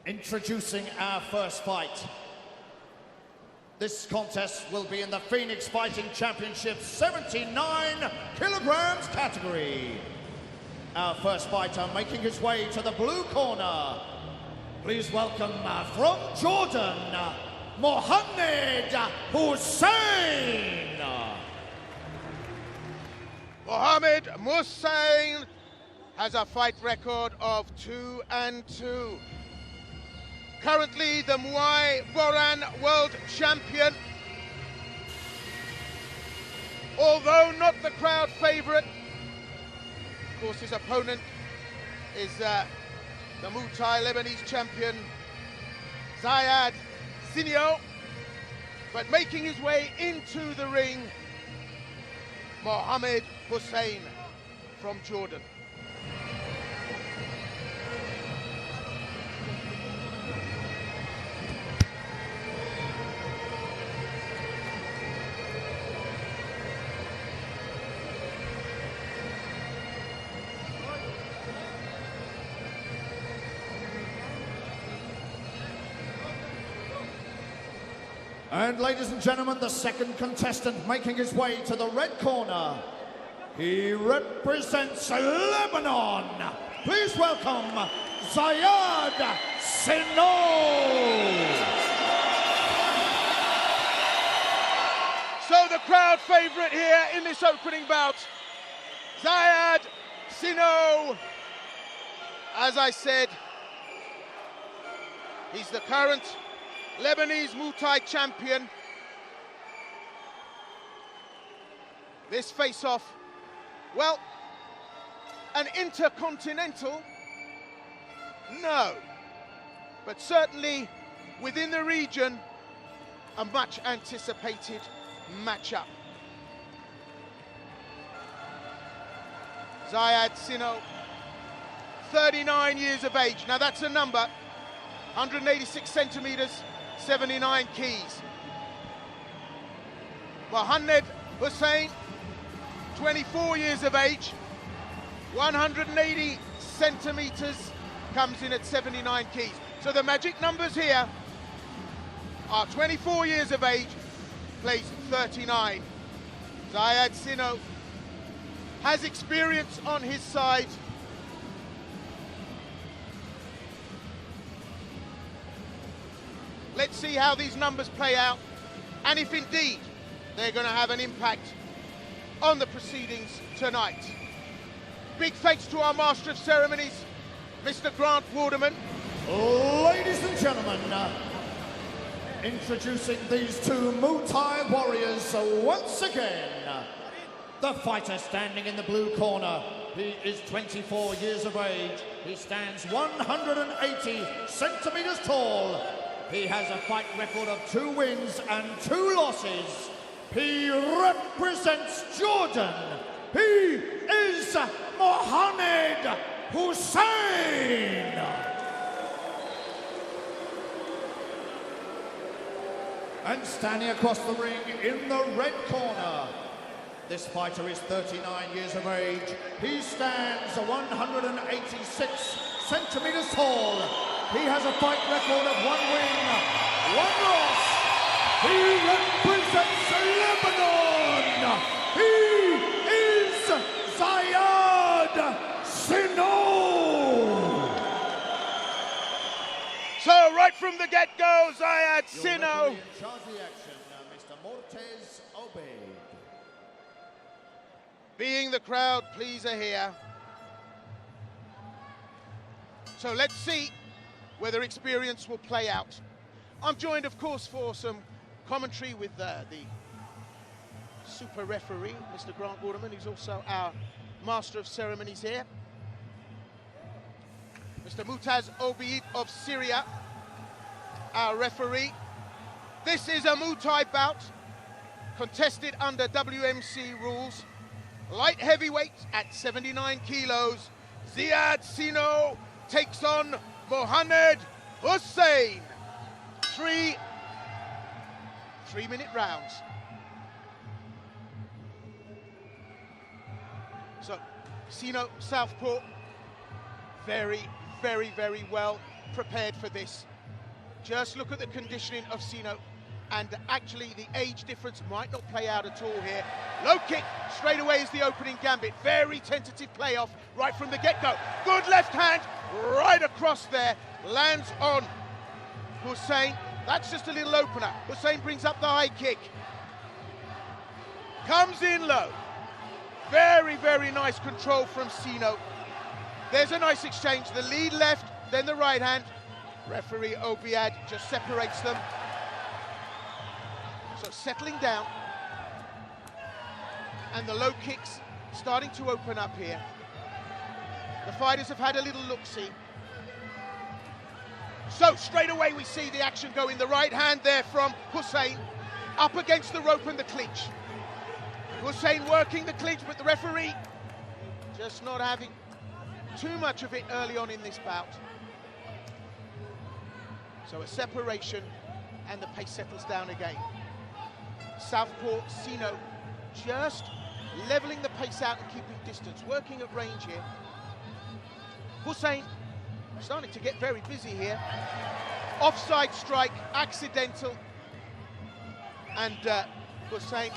Introducing our first fight. This contest will be in the Phoenix Fighting Championship 79 kilograms category. Our first fighter making his way to the blue corner. Please welcome from Jordan, Mohanad Hussein. Mohanad Hussein has a fight record of 2-2. Currently the Muay world champion. Although not the crowd favorite, of course his opponent is the Muay Lebanese champion, Ziad Sinno. But making his way into the ring, Mohanad Hussein from Jordan. And ladies and gentlemen, the second contestant making his way to the red corner. He represents Lebanon. Please welcome Ziad Sinno. So the crowd favorite here in this opening bout, Ziad Sinno. As I said, he's the current Lebanese Muay champion. This face-off, well, an intercontinental, no, but certainly within the region, a much anticipated matchup. Ziad Sinno, 39 years of age. Now that's a number, 186 centimeters, 79 keys. Mohanad Hussein, 24 years of age, 180 centimeters, comes in at 79 keys. So the magic numbers here are 24 years of age, plays 39. Ziad Sinno has experience on his side. Let's see how these numbers play out, and if indeed they're going to have an impact on the proceedings tonight. Big thanks to our Master of Ceremonies, Mr. Grant Waterman. Ladies and gentlemen, introducing these two Muay Thai warriors once again. The fighter standing in the blue corner, he is 24 years of age. He stands 180 centimeters tall. He has a fight record of 2 wins and 2 losses. He represents Jordan. He is Mohanad Hussein. And standing across the ring in the red corner, this fighter is 39 years of age. He stands 186 centimeters tall. He has a fight record of 1 win, 1 loss. He represents Lebanon. He is Ziad Sinno. So right from the get-go, Ziad Sinno. Being the crowd pleaser here. So let's see whether experience will play out. I'm joined, of course, for some commentary with the super referee, Mr. Grant Waterman, who's also our Master of Ceremonies here. Mr. Mutaz Obeid of Syria, our referee. This is a Muay Thai bout, contested under WMC rules. Light heavyweight at 79 kilos. Ziad Sinno takes on Mohanad Hussein. 3 3-minute rounds. So, Sinno, southpaw, very well prepared for this. Just look at the conditioning of Sinno, and actually the age difference might not play out at all here. Low kick straight away is the opening gambit. Very tentative playoff right from the get-go. Good left hand right across there, lands on Hussein. That's just a little opener. Hussein brings up the high kick. Comes in low. Very, very nice control from Sinno. There's a nice exchange. The lead left, then the right hand. Referee Obiad just separates them. So settling down. And the low kicks starting to open up here. The fighters have had a little look-see. So straight away we see the action go in. The right hand there from Hussein. Up against the rope and the clinch. Hussein working the clinch, but the referee just not having too much of it early on in this bout. So a separation, and the pace settles down again. Southpaw Sinno just leveling the pace out and keeping distance, working at range here. Hussein starting to get very busy here. Offside strike, accidental, and Hussein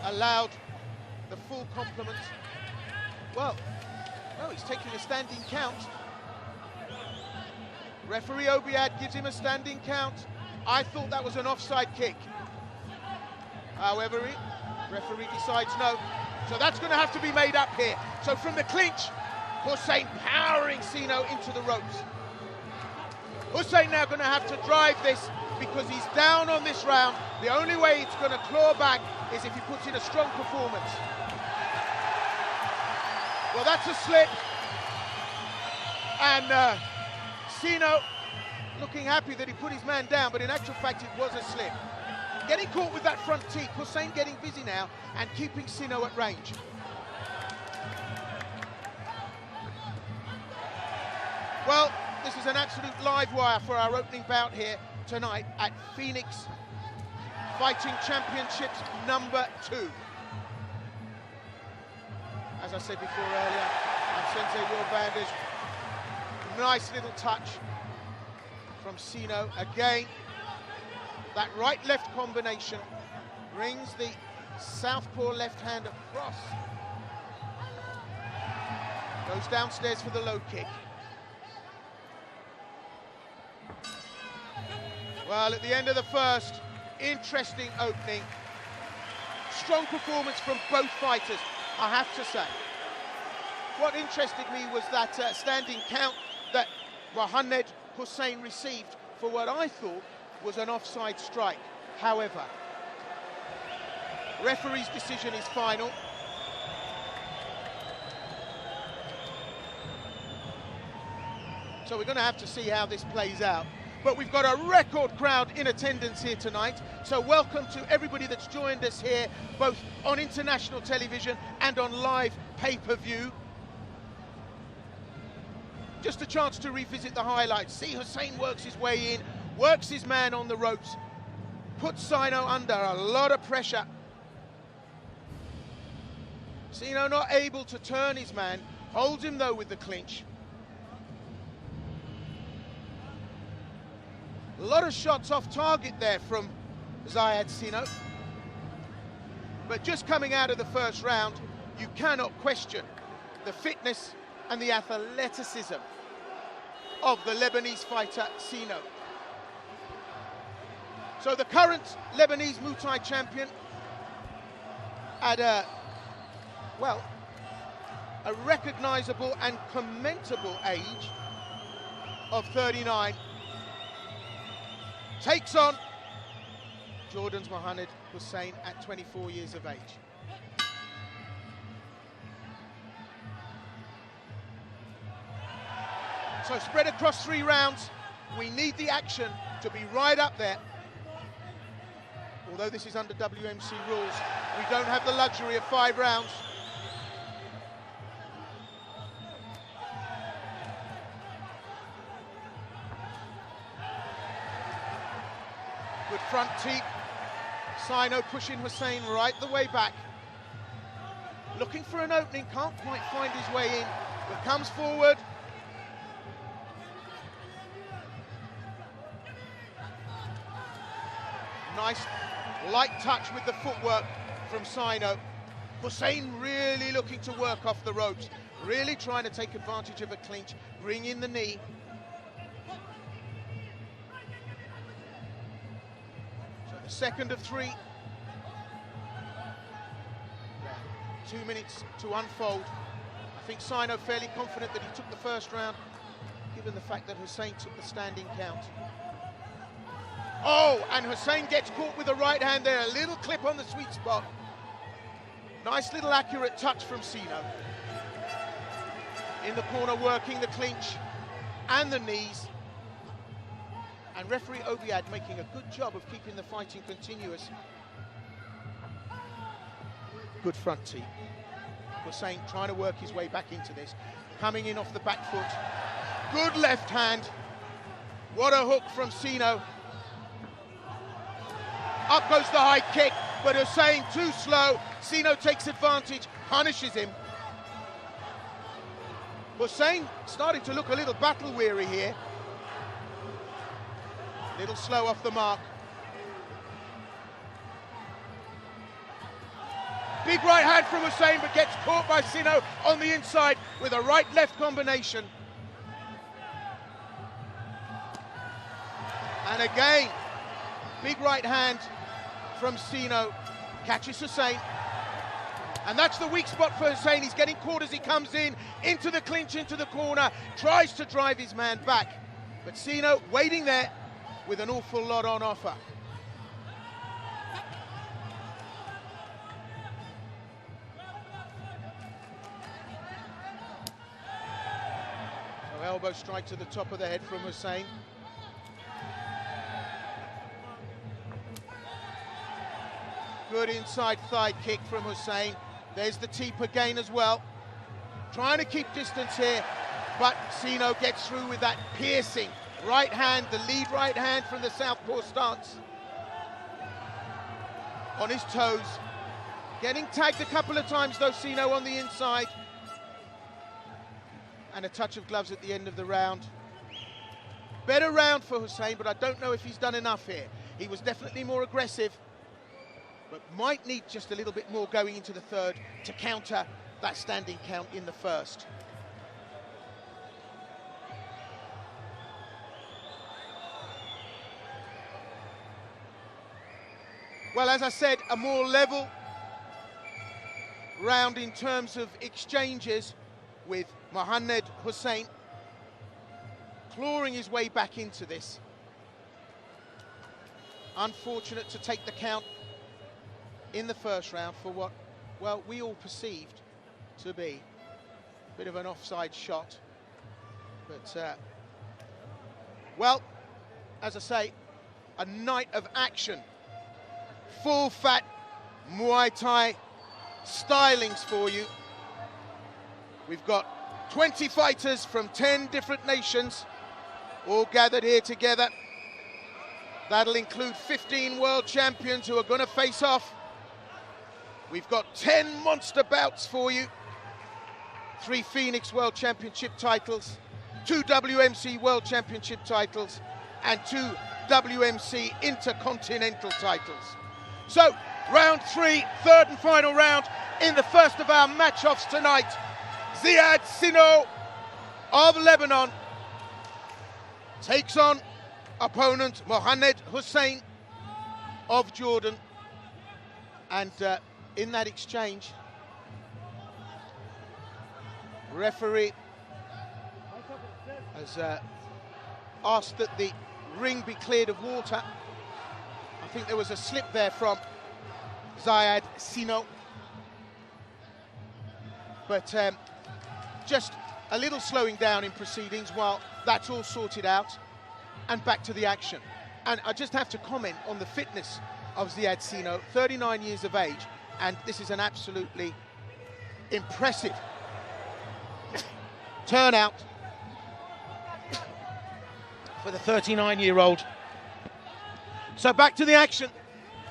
allowed the full complement. Well, no, he's taking a standing count. Referee Obiad gives him a standing count. I thought that was an offside kick. However, referee decides no. So that's going to have to be made up here. So from the clinch, Hussein powering Sinno into the ropes. Hussein now going to have to drive this because he's down on this round. The only way it's going to claw back is if he puts in a strong performance. Well, that's a slip. And Sinno looking happy that he put his man down, but in actual fact it was a slip. Getting caught with that front teeth, Hussein getting busy now and keeping Sinno at range. Well, this is an absolute live wire for our opening bout here tonight at Phoenix Fighting Championships #2. As I said before earlier, and Sensei Will Banders, nice little touch from Sinno. Again, that right-left combination brings the southpaw left hand across. Goes downstairs for the low kick. Well, at the end of the first, interesting opening. Strong performance from both fighters, I have to say. What interested me was that standing count that Mohanad Hussein received for what I thought was an offside strike. However, referee's decision is final. So we're going to have to see how this plays out. But we've got a record crowd in attendance here tonight. So welcome to everybody that's joined us here, both on international television and on live pay-per-view. Just a chance to revisit the highlights. See Hussein works his way in, works his man on the ropes, puts Sinno under a lot of pressure. Sinno not able to turn his man, holds him though with the clinch. A lot of shots off target there from Ziad Sinno. But just coming out of the first round, you cannot question the fitness and the athleticism of the Lebanese fighter Sinno. So the current Lebanese Muay champion at a recognizable and commendable age of 39 takes on Jordan's Mohanad Hussein at 24 years of age. So spread across 3 rounds. We need the action to be right up there. Although this is under WMC rules, we don't have the luxury of 5 rounds. Good front teep. Sinno pushing Hussein right the way back. Looking for an opening, can't quite find his way in, but comes forward. Nice light touch with the footwork from Sinno. Hussein really looking to work off the ropes, really trying to take advantage of a clinch, bring in the knee. So the second of 3. 2 minutes to unfold. I think Sinno fairly confident that he took the first round, given the fact that Hussein took the standing count. Oh, and Hussein gets caught with the right hand there. A little clip on the sweet spot. Nice little accurate touch from Sinno. In the corner working the clinch and the knees. And referee Obiad making a good job of keeping the fighting continuous. Good front team. Hussein trying to work his way back into this. Coming in off the back foot. Good left hand. What a hook from Sinno. Up goes the high kick, but Hussein too slow. Sinno takes advantage, punishes him. Hussein starting to look a little battle weary here. A little slow off the mark. Big right hand from Hussein, but gets caught by Sinno on the inside with a right-left combination. And again, big right hand from Sinno, catches Hussein. And that's the weak spot for Hussein. He's getting caught as he comes in, into the clinch, into the corner, tries to drive his man back. But Sinno waiting there with an awful lot on offer. So elbow strike to the top of the head from Hussein. Good inside thigh kick from Hussein. There's the teep again as well. Trying to keep distance here, but Sinno gets through with that piercing right hand, the lead right hand from the southpaw stance. On his toes. Getting tagged a couple of times though, Sinno on the inside. And a touch of gloves at the end of the round. Better round for Hussein, but I don't know if he's done enough here. He was definitely more aggressive, but might need just a little bit more going into the third to counter that standing count in the first. Well, as I said, a more level round in terms of exchanges, with Mohanad Hussein clawing his way back into this. Unfortunate to take the count in the first round for what, well, we all perceived to be a bit of an offside shot. But, well, as I say, a night of action. Full fat Muay Thai stylings for you. We've got 20 fighters from 10 different nations all gathered here together. That'll include 15 world champions who are going to face off. We've got 10 monster bouts for you. 3 Phoenix World Championship titles, 2 WMC World Championship titles, and 2 WMC Intercontinental titles. So, round 3, third and final round in the first of our match-offs tonight. Ziad Sinno of Lebanon takes on opponent Mohanad Hussein of Jordan. And in that exchange, referee has asked that the ring be cleared of water. I think there was a slip there from Ziad Sinno. But just a little slowing down in proceedings while that's all sorted out, and back to the action. And I just have to comment on the fitness of Ziad Sinno, 39 years of age, and this is an absolutely impressive turnout for the 39-year-old. So back to the action,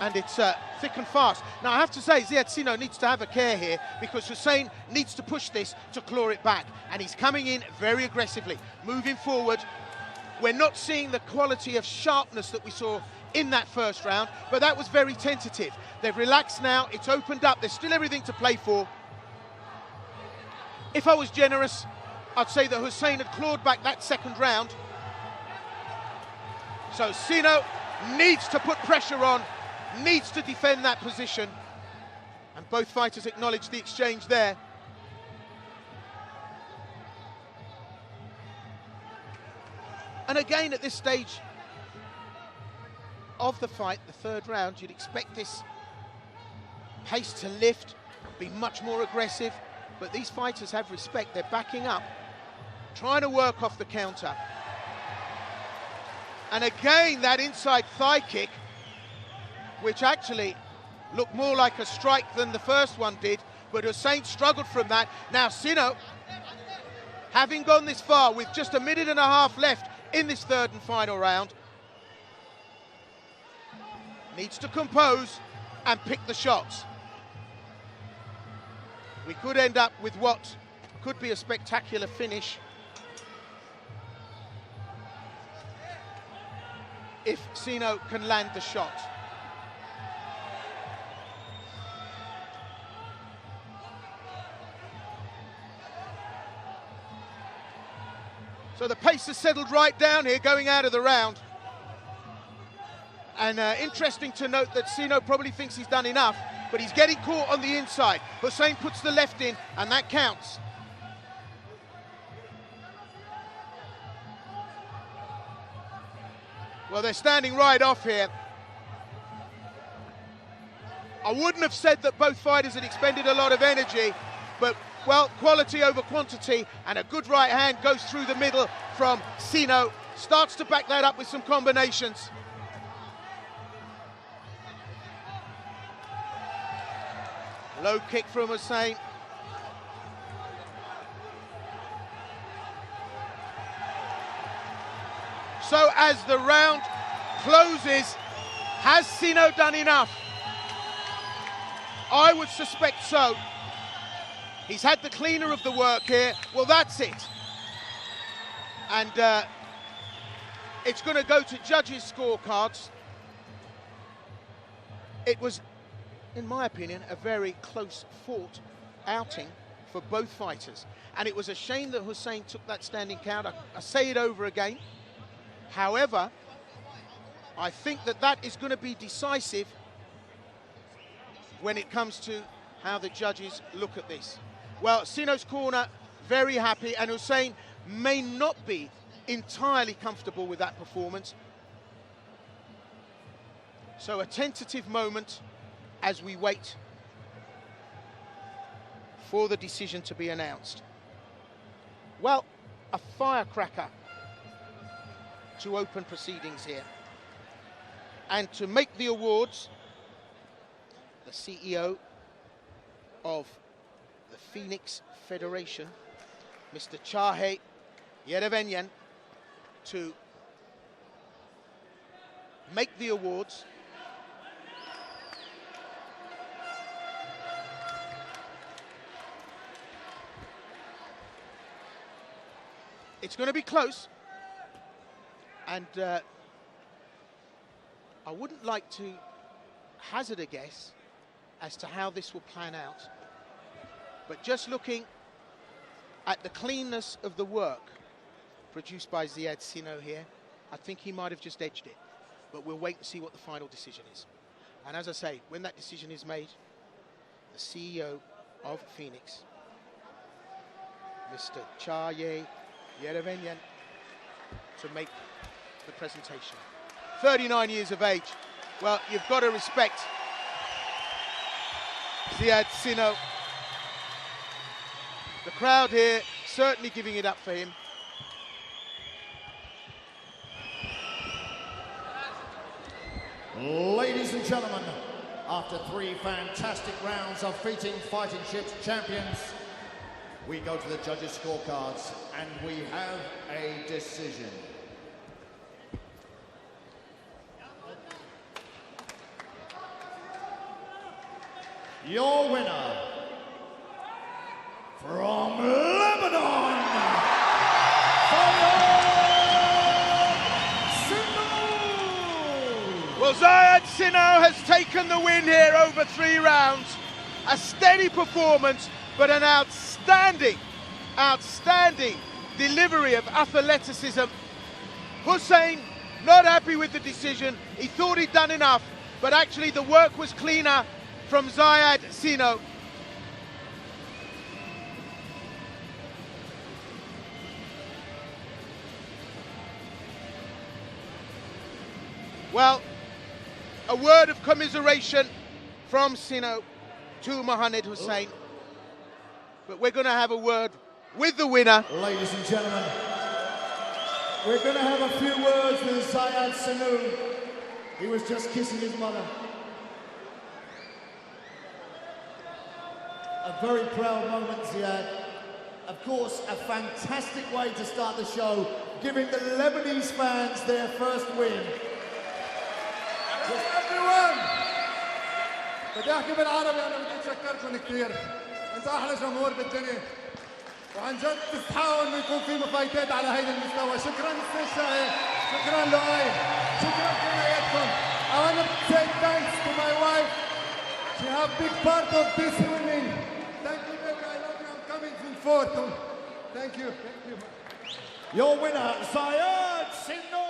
and it's thick and fast. Now I have to say, Ziad Sinno needs to have a care here, because Hussein needs to push this to claw it back, and he's coming in very aggressively, moving forward, We're not seeing the quality of sharpness that we saw in that first round, but that was very tentative. They've relaxed now, it's opened up, there's still everything to play for. If I was generous, I'd say that Hussein had clawed back that second round. So Sinno needs to put pressure on, needs to defend that position. And both fighters acknowledge the exchange there. And again, at this stage of the fight, the third round, you'd expect this pace to lift, be much more aggressive, but these fighters have respect. They're backing up, trying to work off the counter. And again, that inside thigh kick, which actually looked more like a strike than the first one did, but Hussein struggled from that. Now Sinno, having gone this far with just a minute and a half left in this third and final round, needs to compose and pick the shots. We could end up with what could be a spectacular finish if Sinno can land the shot. So the pace has settled right down here going out of the round. And interesting to note that Sinno probably thinks he's done enough, but he's getting caught on the inside. Hussein puts the left in, and that counts. Well, they're standing right off here. I wouldn't have said that both fighters had expended a lot of energy, but, well, quality over quantity, and a good right hand goes through the middle from Sinno. Starts to back that up with some combinations. Low kick from Hussein. So as the round closes, has Sinno done enough? I would suspect so. He's had the cleaner of the work here. Well, that's it. And it's going to go to judges' scorecards. It was, in my opinion, a very close-fought outing for both fighters. And it was a shame that Hussein took that standing count. I say it over again. However, I think that that is going to be decisive when it comes to how the judges look at this. Well, Sinno's corner, very happy, and Hussein may not be entirely comfortable with that performance. So a tentative moment as we wait for the decision to be announced. Well, a firecracker to open proceedings here. And to make the awards, the CEO of the Phoenix Federation, Mr. Chahe Yerevenyan, to make the awards. It's going to be close, and I wouldn't like to hazard a guess as to how this will plan out, but just looking at the cleanness of the work produced by Ziad Sinno here, I think he might have just edged it, but we'll wait and see what the final decision is. And as I say, when that decision is made, the CEO of Phoenix, Mr. Chahe Yerevenyan, to make the presentation. 39 years of age. Well, you've got to respect Ziad Sinno. The crowd here certainly giving it up for him. Ladies and gentlemen, after 3 fantastic rounds of Fighting Chips champions, we go to the judges' scorecards, and we have a decision. Your winner, from Lebanon, Well, Ziad Sinno has taken the win here over 3 rounds. A steady performance, but an outstanding delivery of athleticism. Hussein not happy with the decision. He thought he'd done enough, but actually the work was cleaner from Ziad Sinno. Well, a word of commiseration from Sinno to Mohanad Hussein. But we're going to have a word with the winner. Ladies and gentlemen, we're going to have a few words with Ziad Sinno. He was just kissing his mother. A very proud moment, Ziad. Of course, a fantastic way to start the show, giving the Lebanese fans their first win. everyone بدي احكي بالعربي. انا بدي اتشكركم كثير، انتوا احلى جمهور بالدنيا، وعن جد تستحقوا انه يكون في مفايتات على هيدا المستوى. شكرا استاذ شاهي، شكرا لؤي، شكرا كلياتكم. I want to say thanks to my wife. She have big part of this winning. Thank you baby, I love you. I'm coming in fourth. Thank you. Your winner, Ziad Sinno.